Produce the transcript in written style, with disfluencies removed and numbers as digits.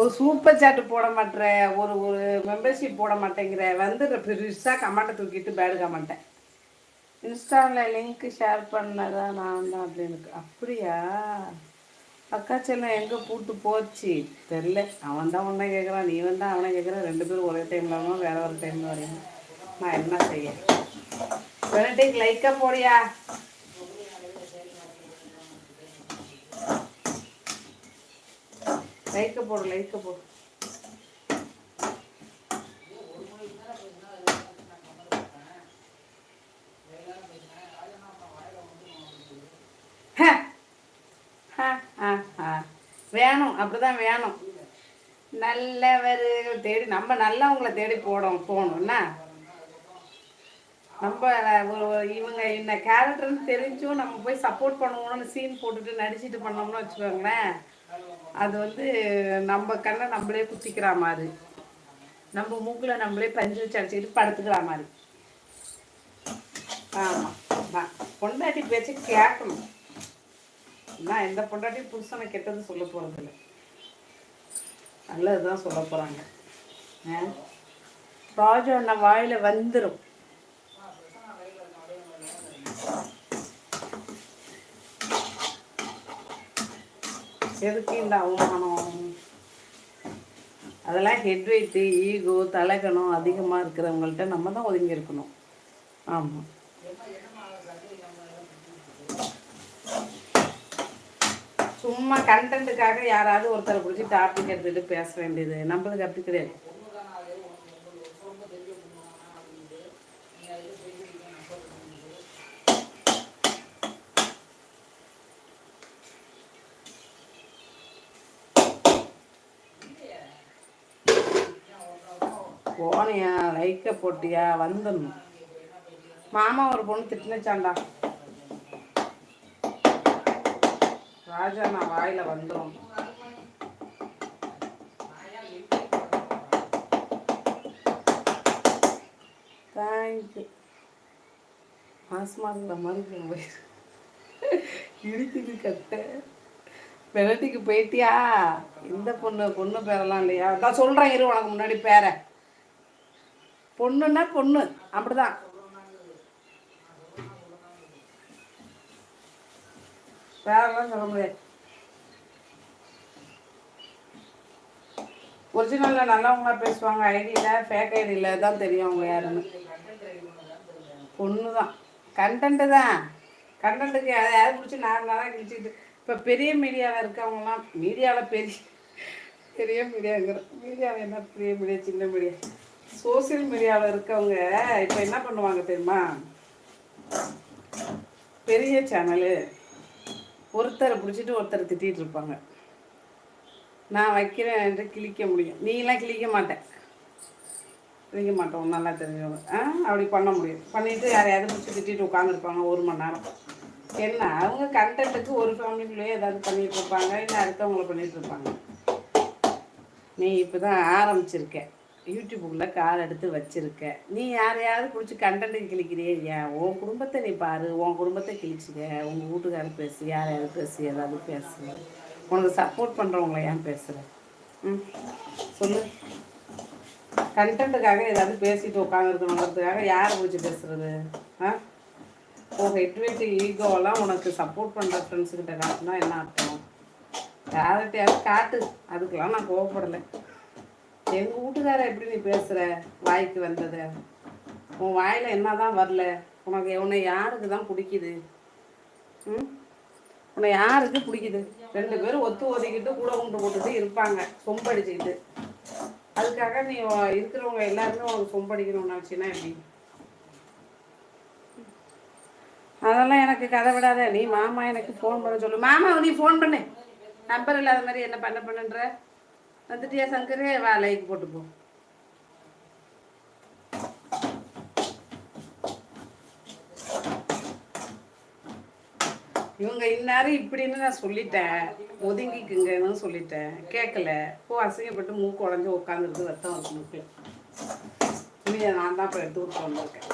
ஒரு super chat போட மாட்டேற, ஒரு ஒரு மெம்பர்ஷிப் போட மாட்டேங்கிற, வந்து பெருசாக கமெண்ட்டை தூக்கிட்டு பேடு கமெண்ட்டேன். இன்ஸ்டாவில் லிங்க் ஷேர் பண்ணதா நான் தான் அப்படின்னு. அப்படியா? அக்கா செல்லம் எங்கே பூட்டு போச்சு தெரில. அவன் தான் ஒன்றை கேட்குறான், நீ வந்தால் அவனை கேட்குறான். 2 பேரும் ஒரே டைமில் வரணும், வேற ஒரு டைமில் வரீங்க. நான் என்ன செய்ய? வெனட்டிக்கு லைக்காக போடியா. லைக்க போடு, லைக்க போடு. வேணும், அப்படிதான் வேணும். நல்லவர் தேடி நம்ம நல்லவங்களை தேடி போகணும்னா நம்ம இவங்க இந்த கேரக்டர்னு தெரிஞ்சும் நம்ம போய் சப்போர்ட் பண்ணுவோம்னு சீன் போட்டுட்டு நடிச்சிட்டு பண்ணோம்னு வச்சுக்கோங்களேன், அது வந்து நம்ம கண்ணை நம்மளே குத்திக்கிற மாதிரி, நம்ம மூக்கில் நம்மளே பஞ்சு வச்சு அடிச்சுக்கிட்டு படுத்துக்கிற மாதிரி. ஆமாம், பொண்டாட்டி பேச்சு கேட்கணும். நான் எந்த பொண்டாட்டியும் புருஷனை கெட்டது சொல்ல போகிறதில்ல, நல்லதுதான் சொல்ல போகிறாங்க. ராஜா அண்ணா வாயில் வந்துடும். எதுக்கு இந்த அவமானம்? அதெல்லாம் ஹெட் வெயிட்டு, ஈகோ, தலைகணம் அதிகமாக இருக்கிறவங்கள்ட்ட நம்ம தான் ஒதுங்கி இருக்கணும். ஆமாம், சும்மா கண்டென்ட்டுக்காக யாராவது ஒருத்தரை பிடிச்சி டாபிக் எடுத்துகிட்டு பேச வேண்டியது. நம்மளுக்கு அப்படி கிடையாது. போனியா, லைக்க போட்டியா, வந்துடணும். மாமா ஒரு பொண்ணு திட்டுனுச்சாண்டா, ராஜா நான் வாயில வந்துடும். தேங்க்யூ. மாசமாக மாதிரி இடிக்குது கட்ட. வெள்ளட்டிக்கு போயிட்டியா? இந்த பொண்ணு பேரெல்லாம் இல்லையா? நான் சொல்கிறேன் இரு, உனக்கு முன்னாடி பேரை. பொண்ணுன்னா பொண்ணு, அப்படிதான். பேரெல்லாம் சொல்ல முடியாது. ஒரிஜினலில் நல்லவங்களா பேசுவாங்க, ஐடியில் ஃபேக் ஐடியில் தான் தெரியும் அவங்க யாருன்னு. பொண்ணு தான், கண்டென்ட்டு தான். கண்டென்ட்டுக்கு யாரும் பிடிச்சி நார்மலாக கிழிச்சிக்கிட்டு. இப்போ பெரிய மீடியாவில் இருக்கவங்கலாம், மீடியாவில் பெரிய மீடியாங்கிற மீடியாவில் என்ன பெரிய மீடியா சின்ன மீடியா, சோசியல் மீடியாவில் இருக்கவங்க இப்போ என்ன பண்ணுவாங்க தெரியுமா? பெரிய சேனலு ஒருத்தரை பிடிச்சிட்டு ஒருத்தரை திட்டிகிட்டு இருப்பாங்க. நான் வைக்கிறேன் என்று கிழிக்க முடியும், நீலாம் கிழிக்க மாட்டேன் நல்லா தெரிஞ்சவங்க. அப்படி பண்ண முடியும். பண்ணிவிட்டு யாரையாவது பிடிச்சி திட்டிட்டு உட்காந்துருப்பாங்க 1 மணி நேரம். என்ன அவங்க கண்டென்ட்டுக்கு ஒரு ஃபேமிலிக்குள்ளேயே ஏதாவது பண்ணிகிட்டு இருப்பாங்க, இல்லை அடுத்தவங்களை பண்ணிகிட்டு இருப்பாங்க. நீ இப்போ தான் ஆரம்பிச்சிருக்க, யூடியூப்புக்குள்ளே கால் எடுத்து வச்சுருக்க. நீ யாரையாவது பிடிச்சி கண்டென்ட்டுக்கு கிழிக்கிறியே இல்லையா? உன் குடும்பத்தை நீ பாரு, உன் குடும்பத்தை கிழிச்சிக்க. உங்கள் வீட்டுக்காரர் பேசு, யாரையாவது பேசு, ஏதாவது பேசு. உனக்கு சப்போர்ட் பண்ணுறவங்கள ஏன் பேசுகிற? சொல்லு. கண்டென்ட்டுக்காக ஏதாவது பேசிட்டு உட்காந்துருக்கணுங்கிறதுக்காக யாரை பிடிச்சி பேசுகிறது? ஹெட் வெயிட்டு ஈகோவெல்லாம் உனக்கு சப்போர்ட் பண்ணுற ஃப்ரெண்ட்ஸுக்கிட்ட காட்டுனா என்ன அர்த்தம்? யார்கிட்டையாவது காட்டு, அதுக்கெல்லாம் நான் கோவப்படலை. எங்கள் வீட்டுக்கார எப்படி நீ பேசுகிற? வாய்க்கு வந்தது, உன் வாயில் என்ன தான் வரல? உன்னை யாருக்கு தான் பிடிக்குது? உன்னை யாருக்கு பிடிக்குது? 2 பேரும் ஒத்து ஒதுக்கிட்டு கூட குண்டு போட்டுட்டு இருப்பாங்க, சொம்படிச்சுக்கிட்டு. அதுக்காக நீ இருக்கிறவங்க எல்லாருமே உனக்கு சொம்படிக்கணும்னு நினச்சின்னா எப்படி? அதெல்லாம் எனக்கு கதை விடாத. நீ மாமா எனக்கு ஃபோன் பண்ண சொல்லு. மாமா நீ ஃபோன் பண்ணு, நம்பர் இல்லாத மாதிரி என்ன பண்ணுன்ற? வந்துட்டியா சங்கரே? வா, லைக் போட்டு போ. இவங்க இந்நேரம் இப்படின்னு நான் சொல்லிட்டேன், ஒதுங்கிக்குங்கன்னு சொல்லிட்டேன், கேட்கல. அசிங்கப்பட்டு மூக்கு உடஞ்சி உட்காந்துருக்கு, ரத்தம் இருக்கு மூக்கில். நான் தான் இப்போ எடுத்து விட்டு வந்திருக்கேன்.